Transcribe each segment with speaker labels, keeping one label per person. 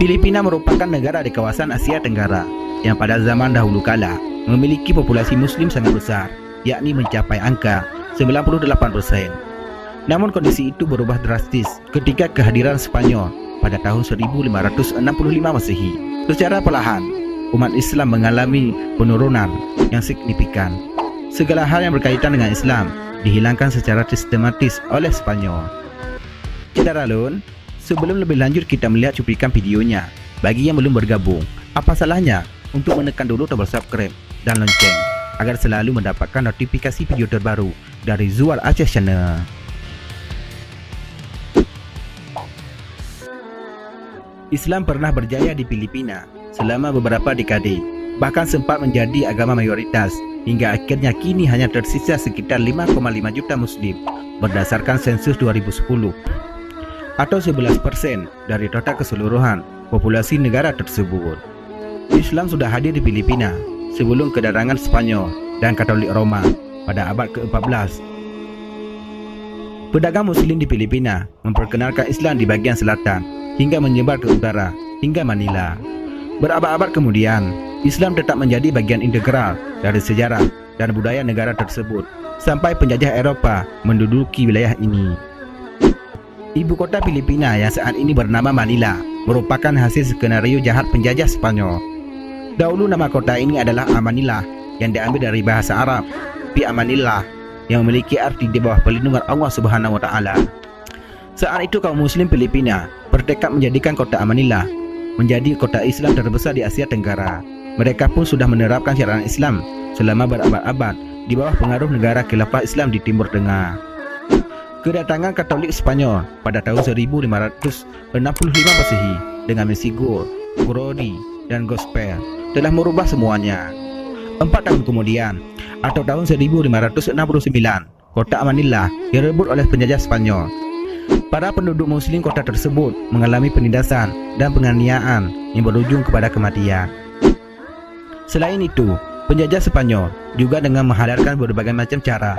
Speaker 1: Filipina merupakan negara di kawasan Asia Tenggara yang pada zaman dahulu kala memiliki populasi Muslim sangat besar, yakni mencapai angka 98%. Namun kondisi itu berubah drastis ketika kehadiran Spanyol pada tahun 1565 Masehi. Secara perlahan, umat Islam mengalami penurunan yang signifikan. Segala hal yang berkaitan dengan Islam dihilangkan secara sistematis oleh Spanyol. Cedera Lun, sebelum lebih lanjut kita melihat cuplikan videonya. Bagi yang belum bergabung, apa salahnya untuk menekan dulu tombol subscribe dan lonceng agar selalu mendapatkan notifikasi video terbaru dari Zuar Aceh Channel. Islam pernah berjaya di Filipina selama beberapa dekade, bahkan sempat menjadi agama mayoritas hingga akhirnya kini hanya tersisa sekitar 5,5 juta Muslim berdasarkan sensus 2010 atau 11% dari total keseluruhan populasi negara tersebut. Islam sudah hadir di Filipina sebelum kedatangan Spanyol dan Katolik Roma pada abad ke-14. Pedagang Muslim di Filipina memperkenalkan Islam di bagian selatan hingga menyebar ke utara hingga Manila. Berabad-abad kemudian, Islam tetap menjadi bagian integral dari sejarah dan budaya negara tersebut sampai penjajah Eropa menduduki wilayah ini. Ibu kota Filipina yang saat ini bernama Manila merupakan hasil skenario jahat penjajah Spanyol. Dahulu nama kota ini adalah Amanillah yang diambil dari bahasa Arab Fi Amanillah yang memiliki arti di bawah perlindungan Allah Subhanahu wa taala. Saat itu kaum muslim Filipina bertekad menjadikan kota Amanillah menjadi kota Islam terbesar di Asia Tenggara. Mereka pun sudah menerapkan syariat Islam selama berabad-abad di bawah pengaruh negara khilafah Islam di Timur Tengah. Kedatangan Katolik Spanyol pada tahun 1565 Masehi dengan misi Gor, Grodi, dan Gospel telah merubah semuanya. 4 tahun kemudian, atau tahun 1569, kota Amanillah direbut oleh penjajah Spanyol. Para penduduk muslim kota tersebut mengalami penindasan dan penganiayaan yang berujung kepada kematian. Selain itu, penjajah Spanyol juga dengan menghalalkan berbagai macam cara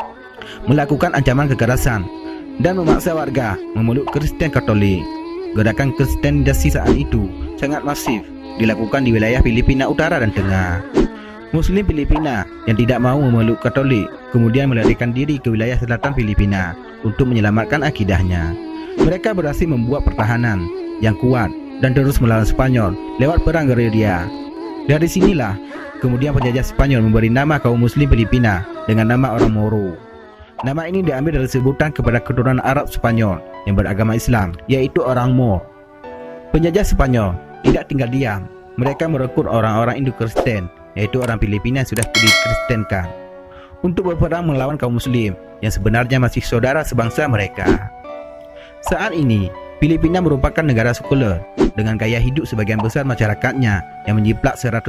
Speaker 1: melakukan ancaman kekerasan dan memaksa warga memeluk Kristen Katolik. Gerakan kristenisasi saat itu sangat masif dilakukan di wilayah Filipina Utara dan Tengah. Muslim Filipina yang tidak mau memeluk Katolik kemudian melarikan diri ke wilayah selatan Filipina untuk menyelamatkan akidahnya. Mereka berhasil membuat pertahanan yang kuat dan terus melawan Spanyol lewat perang gerilya. Dari sinilah kemudian penjajah Spanyol memberi nama kaum Muslim Filipina dengan nama orang Moro. Nama ini diambil dari sebutan kepada keturunan Arab Spanyol yang beragama Islam, yaitu orang Moro. Penjajah Spanyol tidak tinggal diam. Mereka merekrut orang-orang Indo-Kristen, yaitu orang Filipina yang sudah dikristenkan, untuk berperang melawan kaum Muslim yang sebenarnya masih saudara sebangsa mereka. Saat ini, Filipina merupakan negara sekuler dengan gaya hidup sebagian besar masyarakatnya yang menjiplak 100%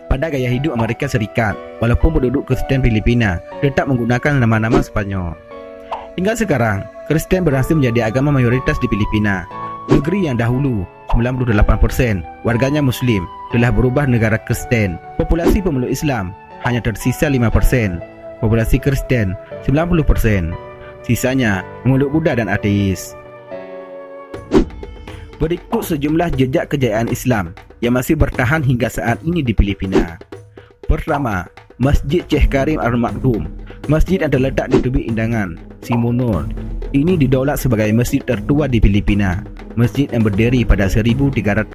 Speaker 1: pada gaya hidup Amerika Serikat, walaupun penduduk Kristen Filipina tetap menggunakan nama-nama Spanyol. Hingga sekarang, Kristen berhasil menjadi agama mayoritas di Filipina. Negeri yang dahulu 98% warganya Muslim telah berubah negara Kristen. Populasi pemeluk Islam hanya tersisa 5%, populasi Kristen 90%, sisanya pemeluk Buddha dan ateis. Berikut sejumlah jejak kejayaan Islam yang masih bertahan hingga saat ini di Filipina. Pertama, Masjid Syekh Karim Al-Maktoum. Masjid yang terletak di Tubig Indangan, Simunul. Ini didaulat sebagai masjid tertua di Filipina. Masjid yang berdiri pada 1300